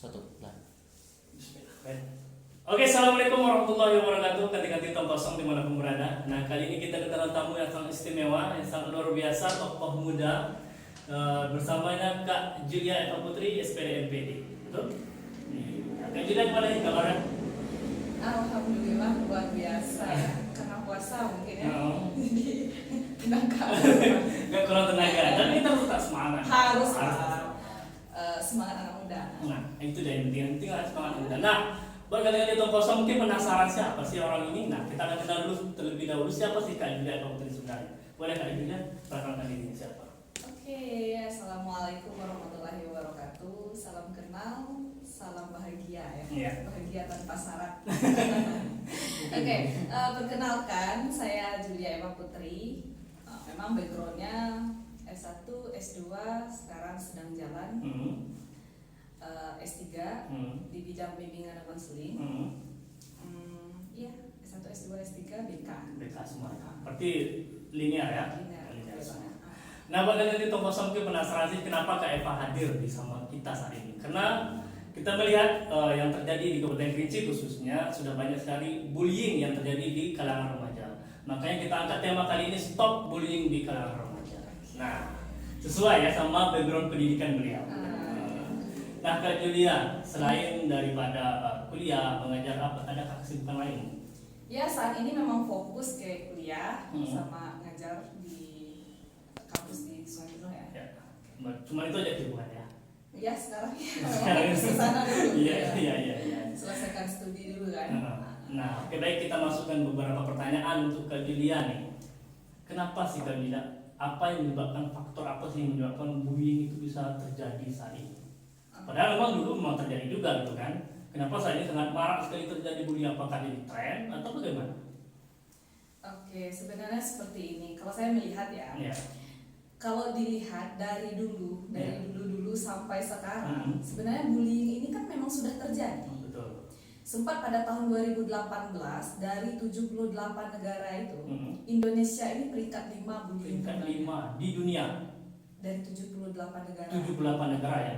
Satu bulan. Bismillah. Oke, assalamualaikum warahmatullahi wabarakatuh. Kanti-kanti tong kosong dimanapun berada. Nah, kali ini kita kedatangan tamu yang sangat istimewa, yang sangat luar biasa, tokoh muda. Bersamanya Kak Julia Eva Putri, SPD MPD. Betul? Kak Julia gimana nih kabarnya? Alhamdulillah luar biasa ya. Karena puasa mungkin ya. Jadi tenaga. Gak kurang tenaga, tapi kita harus tetap semangat. Harus semangat anak muda. Nah, itu dia yang penting semangat muda. Nah, berkali-kali tong kosong mungkin penasaran siapa sih orang ini. Nah, kita akan kenal dulu terlebih dahulu siapa sih Kak Julia Eva Putri sebenarnya. Boleh Kak Julia perkenalkan dirinya siapa? Oke, assalamualaikum warahmatullahi wabarakatuh. Salam kenal, salam bahagia ya. Iya. Bahagia tanpa syarat. Oke, perkenalkan saya Julia Eva Putri. Memang backgroundnya S1, S2, sekarang sedang jalan. S3 di bidang bimbingan dan konseling. Iya, S1, S2, S3 BK. BK semua. Berarti linear ya? Linear semua. Nah, bagaimana tong kosong mungkin penasaran sih kenapa Kak Eva hadir di sama kita saat ini? Karena kita melihat yang terjadi di Kabupaten Kerinci khususnya sudah banyak sekali bullying yang terjadi di kalangan remaja. Makanya kita angkat tema kali ini stop bullying di kalangan remaja. Nah, sesuai ya sama background pendidikan beliau. Nah, Kak Julia, selain daripada kuliah, mengajar apa, ada kesibukan lain? Ya, saat ini memang fokus ke kuliah sama ngajar di kampus di Sungai Buloh ya. Ya. Cuma itu aja kesibukan ya? Ya, sekarang ya. Sekarang Fokus ke sana dulu. Iya. Selesaikan studi dulu kan. Nah, oke, baik, kita masukkan beberapa pertanyaan untuk Kak Julia nih. Kenapa sih Kak Julia? Apa yang menyebabkan faktor apa sih yang menyebabkan bullying itu bisa terjadi saat ini? Padahal memang terjadi juga gitu kan. Kenapa saat ini sangat marak sekali terjadi bullying? Apakah ini tren atau bagaimana? Oke, sebenarnya seperti ini. Kalau saya melihat ya, kalau dilihat dari dulu sampai sekarang, sebenarnya bullying ini kan memang sudah terjadi. Betul. Sempat pada tahun 2018 dari 78 negara itu, Indonesia ini peringkat 5 bullying. Peringkat 5 di dunia. Dari 78 negara. 78 negara ya.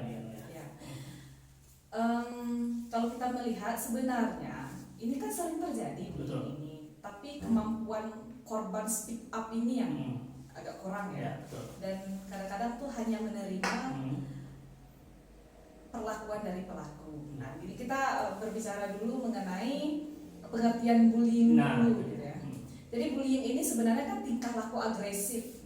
Kalau kita melihat sebenarnya ini kan sering terjadi Betul. ini, tapi kemampuan korban speak up ini yang agak kurang ya. Betul. Dan kadang-kadang tuh hanya menerima perlakuan dari pelaku. Nah, jadi kita berbicara dulu mengenai pengertian bullying dulu gitu ya. Jadi bullying ini sebenarnya kan tingkah laku agresif.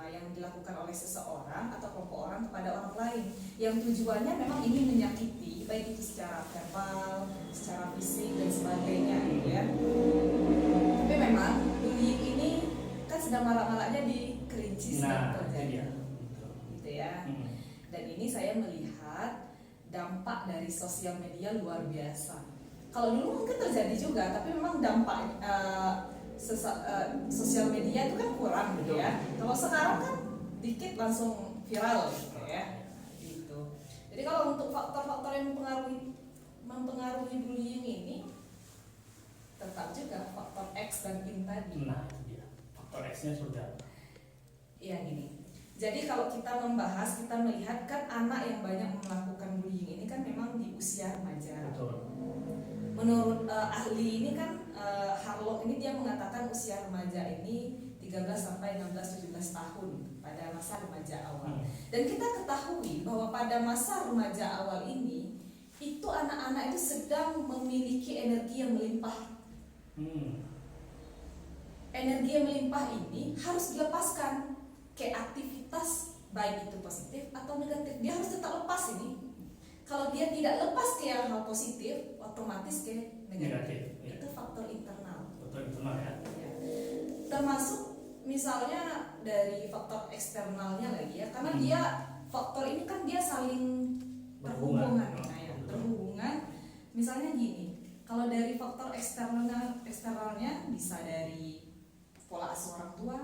Yang dilakukan oleh seseorang atau kelompok orang kepada orang lain yang tujuannya memang ingin menyakiti, baik itu secara verbal, secara fisik dan sebagainya gitu ya. Tapi memang bullying ini kan sedang marak-maraknya di Kerinci sedang terjadi gitu ya. Dan ini saya melihat dampak dari sosial media luar biasa. Kalau dulu mungkin terjadi juga, tapi memang dampak sosial media itu kan kurang gitu ya. Kalau sekarang kan dikit langsung viral gitu ya. Gitu. Jadi kalau untuk faktor-faktor yang mempengaruhi bullying ini tetap juga faktor X dan Y tadi. Nah, itu dia. Faktor X-nya sudah. Iya gini. Jadi kalau kita membahas, kita melihat kan anak yang banyak melakukan bullying ini kan memang di usia remaja. Betul. Menurut ahli ini kan Harlock ini dia mengatakan usia remaja ini 13 sampai 16-17 tahun pada masa remaja awal. Dan kita ketahui bahwa pada masa remaja awal ini itu anak-anak itu sedang memiliki energi yang melimpah. Energi yang melimpah ini harus dilepaskan ke aktivitas baik itu positif atau negatif. Dia harus tetap lepas ini. Kalau dia tidak lepas ke hal positif, otomatis ke negatif. Itu faktor internal. Faktor internal ya. Termasuk misalnya dari faktor eksternalnya lagi ya, karena dia faktor ini kan dia saling berhubungan. Berhubungan. Misalnya gini, kalau dari faktor eksternalnya bisa dari pola asuh orang tua,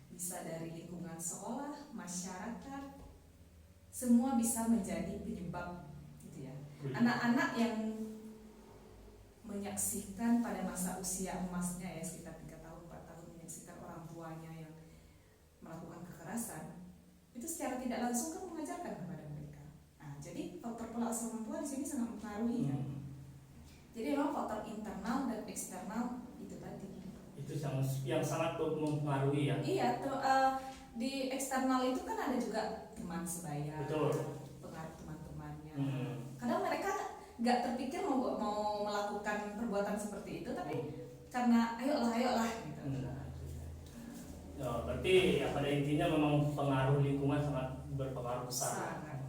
bisa dari lingkungan sekolah, masyarakat, semua bisa menjadi penyebab gitu ya. Anak-anak yang menyaksikan pada masa usia emasnya ya sekitar 3 tahun, 4 tahun menyaksikan orang tuanya yang melakukan kekerasan, itu secara tidak langsung kan mengajarkan kepada mereka. Nah, jadi faktor pola asuh orang tua di di sini sangat mempengaruhi ya. Jadi memang faktor internal dan eksternal itu tadi. Itu yang sangat mempengaruhi ya. Iya, di eksternal itu kan ada juga teman sebaya, pengaruh teman-temannya. Kadang mereka nggak terpikir mau melakukan perbuatan seperti itu, tapi karena ayolah gitu. Berarti ya pada intinya memang pengaruh lingkungan sangat berpengaruh besar. Sangat.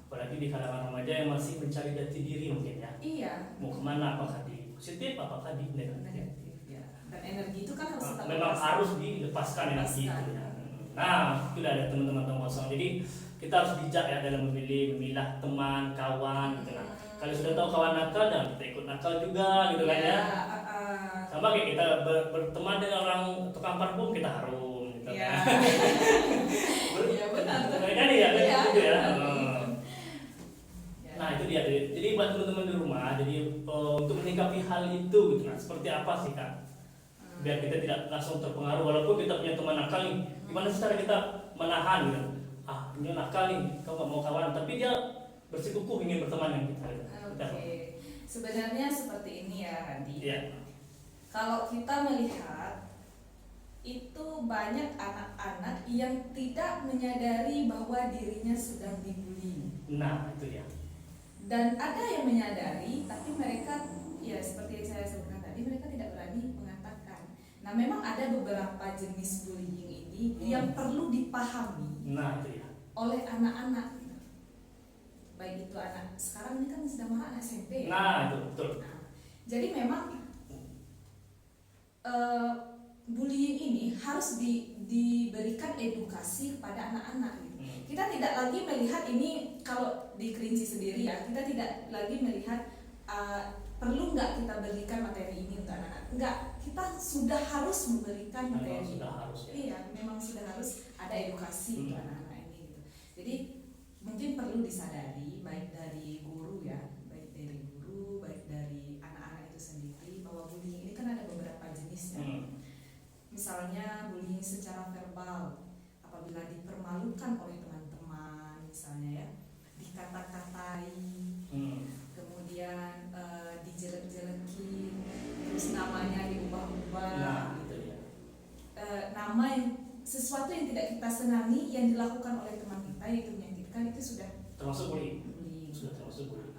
Apalagi di kalangan remaja yang masih mencari jati diri mungkin ya. Iya. Mau kemana, apakah di positif, apakah di negatif. Ya. Dan energi itu kan harus tetap memang harus dilepaskan energi itu ya. Nah, itu ada teman-teman kosong. Jadi kita harus bijak ya dalam memilah teman, kawan gitu kan. Kalau sudah tahu kawan nakal, dan kita ikut nakal juga gitu kan ya. Sama kayak kita berteman dengan orang tukang parfum, kita harum gitu kan. Iya benar. Kan ya, gitu ya. Nah itu dia. Jadi buat teman-teman di rumah, jadi untuk menyikapi hal itu gitu kan, seperti apa sih Kak? Biar kita tidak langsung terpengaruh, walaupun kita punya teman nakal nih, gimana sih cara kita menahan gitu? Ini nakal nih, kau gak mau kawan, tapi dia bersikukuh ingin berteman dengan kita. Oke. Sebenarnya seperti ini ya Randy. Iya. Kalau kita melihat itu banyak anak-anak yang tidak menyadari bahwa dirinya sedang dibully. Nah itu dia. Dan ada yang menyadari, tapi mereka ya seperti yang saya sebutkan tadi, mereka tidak berani mengatakan. Nah memang ada beberapa jenis bullying ini yang perlu dipahami oleh anak-anak. Baik itu anak sekarang ini kan sedang marah anak SMP. Nah itu betul. Nah, jadi memang bullying ini harus diberikan edukasi kepada anak-anak. Kita tidak lagi melihat ini kalau di Kerinci sendiri ya, kita tidak lagi melihat perlu nggak kita berikan materi ini untuk anak-anak. Enggak, kita sudah harus memberikan materi. Sudah harus ya. Iya, memang sudah harus ada edukasi untuk anak-anak ini gitu. Jadi mungkin perlu disadari baik dari guru ya, baik dari guru, baik dari anak-anak itu sendiri bahwa bullying ini kan ada beberapa jenisnya. Misalnya bullying secara verbal, apabila dipermalukan oleh teman-teman misalnya ya, dikata-katai, kemudian dijelek-jelekin, terus namanya diubah-ubah, nama yang sesuatu yang tidak kita senangi yang dilakukan oleh teman kita yaitu menyakitkan, itu sudah termasuk bullying. Sudah termasuk bullying.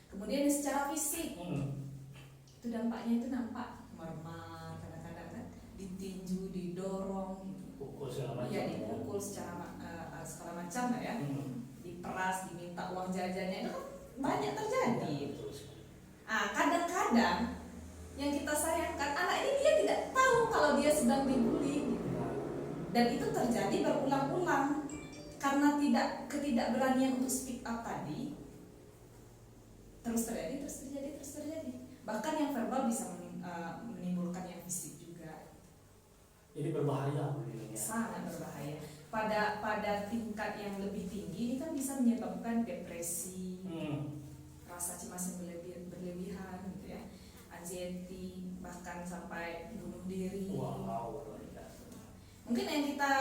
Kemudian secara fisik, itu dampaknya itu nampak meremah, kadang-kadang kan ditinju, didorong, pukul segala macam. Ya dipukul secara segala macam lah ya, diperas, diminta uang jajannya, itu kan banyak terjadi. Kadang-kadang yang kita sayangkan anak ini dia tidak tahu kalau dia sedang dibully, dan itu terjadi berulang-ulang karena ketidakberanian untuk speak up tadi, terus terjadi. Bahkan yang verbal bisa menimbulkan yang fisik juga. Jadi berbahaya bullying ya. Sangat berbahaya. Pada tingkat yang lebih tinggi ini kan bisa menyebabkan depresi, rasa cemas yang berlebihan gitu ya, anxiety, bahkan sampai bunuh diri. Wow. Mungkin yang kita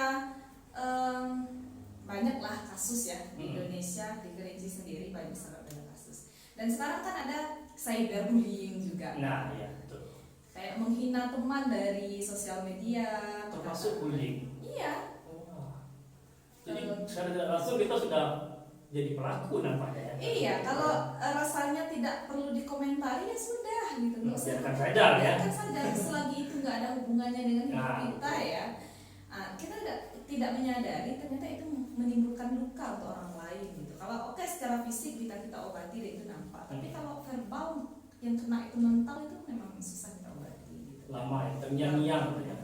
banyaklah kasus ya di Indonesia, di Kerinci sendiri sangat banyak kasus. Dan sekarang kan ada cyberbullying juga. Nah, iya betul. Kayak menghina teman dari sosial media. Termasuk bullying. Iya. Jadi secara tidak langsung kita sudah jadi pelaku nampaknya ya. Iya, kalau rasanya tidak perlu dikomentari ya sudah gitu. Biarkan saja ya. Biarkan saja selagi itu nggak ada hubungannya dengan hidup kita ya. Kita tidak menyadari ternyata itu menimbulkan luka untuk orang lain gitu. Kalau secara fisik kita obati dan itu nampak. Tapi kalau verbal yang kena itu mental itu memang susah kita obati gitu. Lama ya, terngiang-ngiang ya.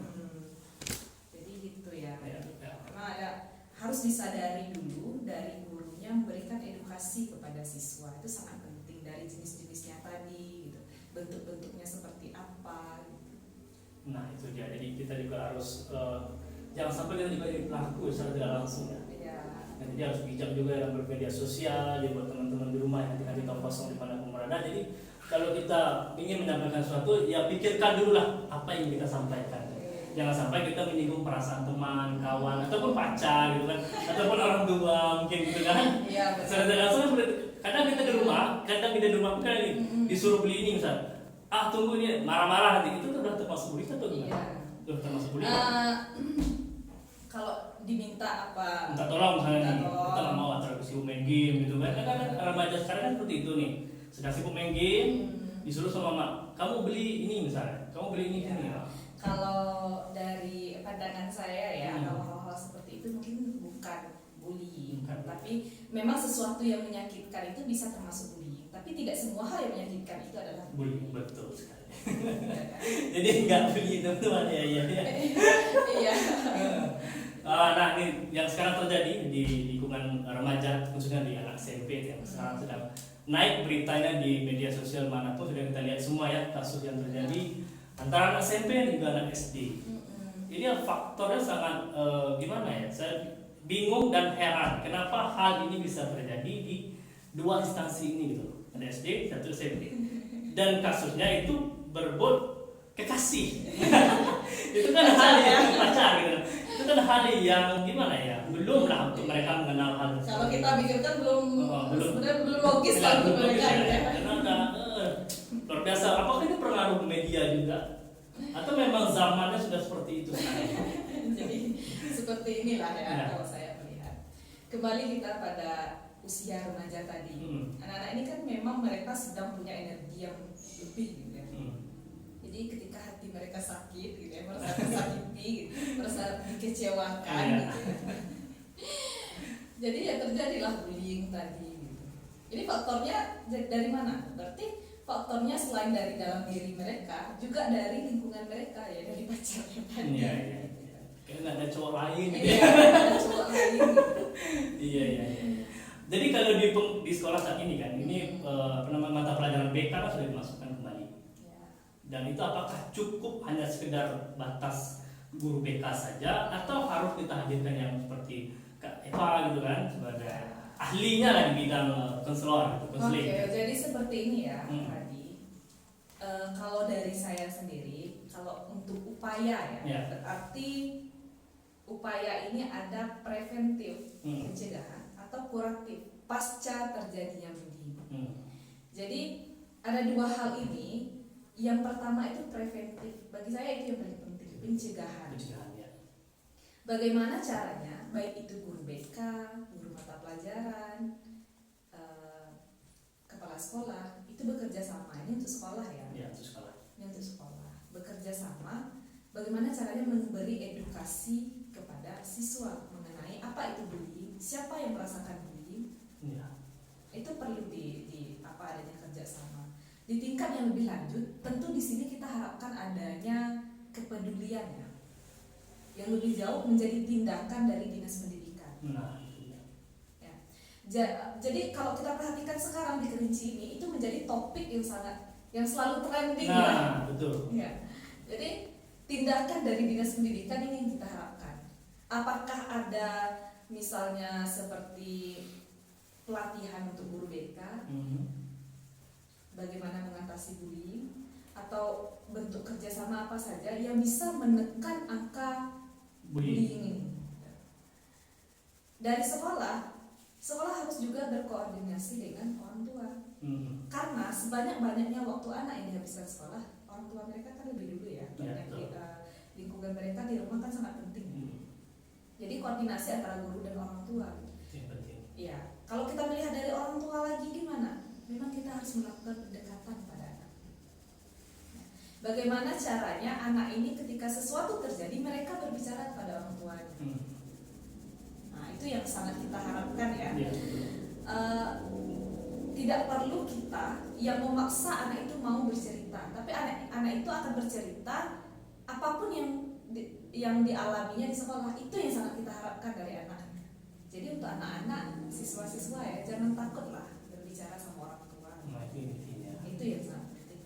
Jadi gitu ya. Memang harus disadari dulu dari gurunya memberikan edukasi kepada siswa, itu sangat penting, dari jenis-jenisnya tadi gitu, bentuk-bentuknya seperti apa gitu. Nah itu dia, jadi kita juga harus jangan sampai kita juga jadi pelaku secara tidak langsung ya. Nah, jadi harus bijak juga dalam bermedia sosial, jadi buat teman-teman di rumah yang nanti tahu kosong di mana pun berada. Jadi kalau kita ingin menyampaikan sesuatu, ya pikirkan dulu lah apa yang kita sampaikan. Jangan sampai kita menyinggung perasaan teman, kawan, ataupun pacar gitu kan, ataupun orang tua mungkin gitu kan. Iya betul. Secara tidak langsung kadang kita di rumah kan disuruh beli ini misal, tunggu ini marah-marah nanti, itu udah termasuk bullying atau gimana? Iya. Udah termasuk bullying? Kalau diminta apa? Minta tolong misalnya nih, tolong. kita nggak mau terus sibuk main game gitu kan? Kan remaja sekarang kan seperti itu nih, sedang sibuk main game, disuruh sama mama, kamu beli ini misalnya, kamu beli ini ini. Kalau dari pandangan saya ya, kalau hal-hal seperti itu mungkin bukan bullying, tapi memang sesuatu yang menyakitkan itu bisa termasuk bullying. Tapi tidak semua hal yang menyakitkan itu adalah bullying. Betul sekali. Jadi nggak bullying teman-teman ya. Iya. Nah ini yang sekarang terjadi di lingkungan remaja, khususnya di anak SMP yang sekarang sedang naik beritanya di media sosial manapun sudah kita lihat semua ya kasus yang terjadi antara anak SMP dan juga anak SD. Ini faktornya sangat gimana ya? Saya bingung dan heran kenapa hal ini bisa terjadi di dua instansi ini gitu. Ada SD, satu SMP. Dan kasusnya itu berebut kekasih. Itu kan hal yang pacar gitu. Itu kan hal yang gimana ya? Belum lah untuk mereka mengenal hal tersebut. Kalau kita pikirkan sebenarnya belum logis lah untuk mereka ya. Karena luar biasa. Apakah ini pengaruh media juga? Atau memang zamannya sudah seperti itu sekarang? Jadi seperti inilah ya kalau saya melihat. Kembali kita pada usia remaja tadi. Anak-anak ini kan memang mereka sedang punya energi yang lebih gitu ya. Jadi ketika hati mereka sakit gitu ya, merasa tersakiti gitu, merasa dikecewakan gitu ya. Jadi ya terjadilah bullying tadi gitu. Jadi faktornya dari mana? Berarti faktornya selain dari dalam diri mereka, juga dari lingkungan mereka ya, dari pacarnya tadi. Iya. Kayak nggak ada cowok lain gitu. Iya, ada cowok lain gitu. Iya. Jadi kalau di sekolah saat ini kan, ini mata pelajaran BK kan sudah dimasukkan kembali. Ya. Dan itu apakah cukup hanya sekedar batas guru BK saja, atau harus kita hadirkan yang seperti Kak Eva gitu kan sebagai ahlinya lah di bidang konselor, konseling. Oke, jadi seperti ini ya tadi. Kalau dari saya sendiri, kalau untuk upaya ya, berarti upaya ini ada preventif pencegahan atau kuratif pasca terjadinya bullying. Jadi ada dua hal ini. Yang pertama itu preventif. Bagi saya itu yang paling penting, pencegahan. Bagaimana caranya? Baik itu guru BK, guru mata pelajaran, kepala sekolah itu bekerja sama. Ini untuk sekolah ya. Ini untuk sekolah. Bekerja sama. Bagaimana caranya memberi edukasi kepada siswa mengenai apa itu bullying, siapa yang merasakan bullying. Itu perlu adanya kerjasama. Di tingkat yang lebih lanjut, tentu di sini kita harapkan adanya kepedulian ya, yang lebih jauh menjadi tindakan dari dinas pendidikan. Ya. Jadi kalau kita perhatikan sekarang di Kerinci ini, itu menjadi topik yang selalu trending ya. Betul. Ya. Jadi tindakan dari dinas pendidikan ini yang kita harapkan. Apakah ada misalnya seperti pelatihan untuk guru BK, bagaimana mengatasi bullying, atau bentuk kerjasama apa saja yang bisa menekan angka bullying ini. Dari sekolah harus juga berkoordinasi dengan orang tua. Karena sebanyak-banyaknya waktu anak yang dihabiskan sekolah, orang tua mereka kan lebih dulu ya. Lingkungan mereka di rumah kan sangat penting. Jadi koordinasi antara guru dan orang tua. Iya. Kalau kita melihat dari orang tua lagi gimana? Memang kita harus melakukan pendekatan pada anak. Bagaimana caranya anak ini ketika sesuatu terjadi mereka berbicara kepada orang tuanya. Nah itu yang sangat kita harapkan ya. Tidak perlu kita yang memaksa anak itu mau bercerita, tapi anak itu akan bercerita apapun yang dialaminya di sekolah. Itu yang sangat kita harapkan dari anak. Jadi untuk anak-anak, siswa-siswa ya, jangan takutlah berbicara sama orang tua. Itu yang sangat penting.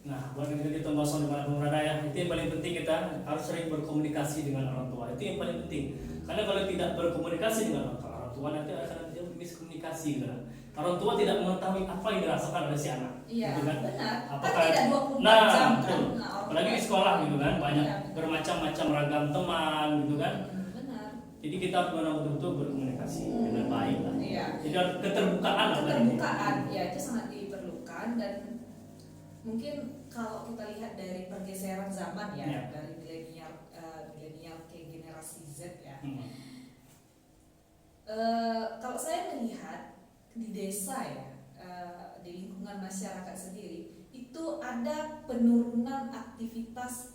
Nah, buat kita kosong dengan berada ya, itu yang paling penting, kita harus sering berkomunikasi dengan orang tua. Itu yang paling penting. Karena kalau tidak berkomunikasi dengan orang tua nanti akan ada miskomunikasi gitu. Orang tua tidak mengetahui apa yang dirasakan oleh si anak. Iya, gitu kan? Benar. Apakah tidak 24 jam kan? Apalagi di sekolah gitu kan, banyak bermacam-macam ragam teman gitu kan. Benar. Jadi kita harus betul-betul berkomunikasi. berkomunikasi dengan baik lah. Iya. Jadi ada keterbukaan. Keterbukaan, ya itu sangat diperlukan. Dan mungkin kalau kita lihat dari pergeseran zaman ya, dari milenial ke generasi Z ya. Kalau saya melihat di desa ya, di lingkungan masyarakat sendiri itu ada penurunan aktivitas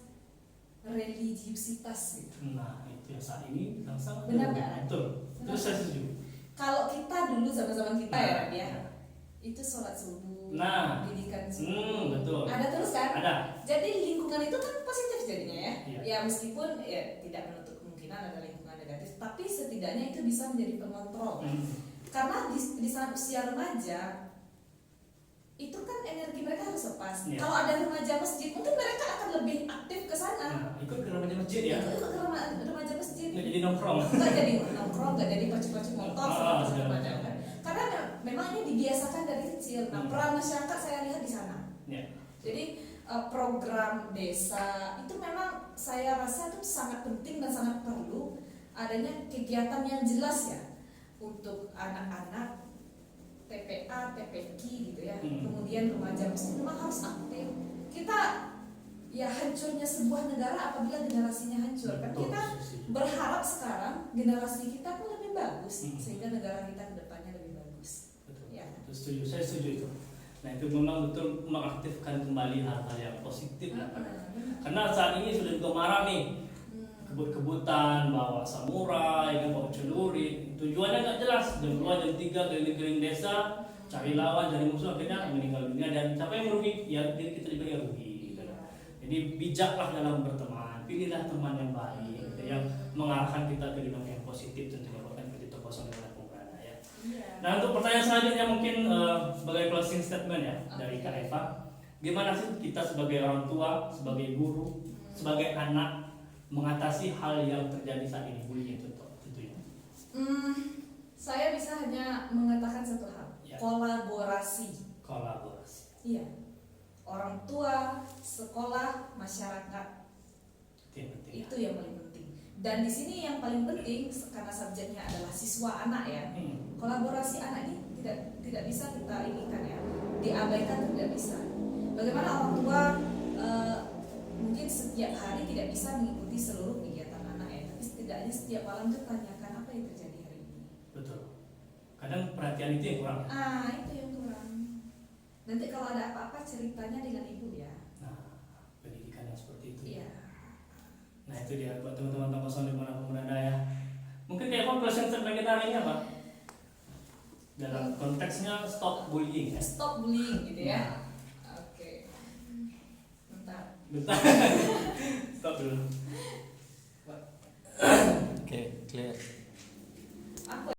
religiusitas gitu. Nah itu yang saat ini sangat benar nggak? Betul. Terus saya setuju. Kalau kita dulu zaman-zaman kita ya, itu sholat subuh, pendidikan subuh, betul. ada terus kan? Ada. Jadi lingkungan itu kan positif jadinya ya. Iya. Ya meskipun ya tidak menutup kemungkinan ada lingkungan negatif, tapi setidaknya itu bisa menjadi pengontrol. Karena di saat usia remaja itu kan energi mereka harus lepas. Kalau ada remaja masjid, mungkin mereka akan lebih aktif ke sana. Ikut ke remaja masjid ya? Ikut ke remaja masjid. Nggak jadi nongkrong. Nggak jadi nongkrong, nggak jadi pacu-pacu motor seperti remaja kan. Karena memang ini dibiasakan dari kecil. Nah, peran masyarakat saya lihat di sana. Jadi program desa itu memang saya rasa itu sangat penting dan sangat perlu adanya kegiatan yang jelas ya untuk anak-anak TPA, TPQ gitu ya. Kemudian remaja muslim memang harus aktif. Kita ya hancurnya sebuah negara apabila generasinya hancur. Kan kita berharap sekarang generasi kita pun lebih bagus sehingga negara kita ke depannya lebih bagus. Betul. Ya. Setuju, saya setuju itu. Nah itu memang betul mengaktifkan kembali hal-hal yang positif lah. Karena saat ini sudah juga marah nih kebut-kebutan, bawa samurai, bawa celurit. Tujuannya nggak jelas. Jam 2, jam 3 keliling-keliling desa, cari lawan, cari musuh, akhirnya meninggal dunia. Dan siapa yang merugi? Ya diri kita juga yang rugi. Gitu. Jadi bijaklah dalam berteman, pilihlah teman yang baik, gitu, yang mengarahkan kita ke dinamika yang positif tentunya, bukan ke kosong dengan pemberana ya. Nah untuk pertanyaan selanjutnya mungkin sebagai closing statement ya dari Kak Eva, gimana sih kita sebagai orang tua, sebagai guru, sebagai anak mengatasi hal yang terjadi saat ini, bullying tentunya? Saya bisa hanya mengatakan satu hal, kolaborasi. Iya, orang tua, sekolah, masyarakat, itu yang paling penting. Dan di sini yang paling penting karena subjeknya adalah siswa anak ya, kolaborasi anak ini tidak bisa kita inikan ya, diabaikan tidak bisa. Bagaimana orang tua mungkin setiap hari tidak bisa mengikuti seluruh kegiatan anak ya, tapi setidaknya setiap malam itu tanyakan apa yang terjadi hari ini. Betul. Kadang perhatian itu yang kurang. Itu yang kurang. Nanti kalau ada apa-apa ceritanya dengan ibu ya. Nah, pendidikan yang seperti itu. Iya. Nah itu dia buat teman-teman Tongkosong dimanapun berada ya. Mungkin kayak conclusion statement kita hari ini apa? Dalam konteksnya stop bullying ya. Stop bullying gitu ya. Oke. Bentar. Stop dulu. Oke, clear. Apa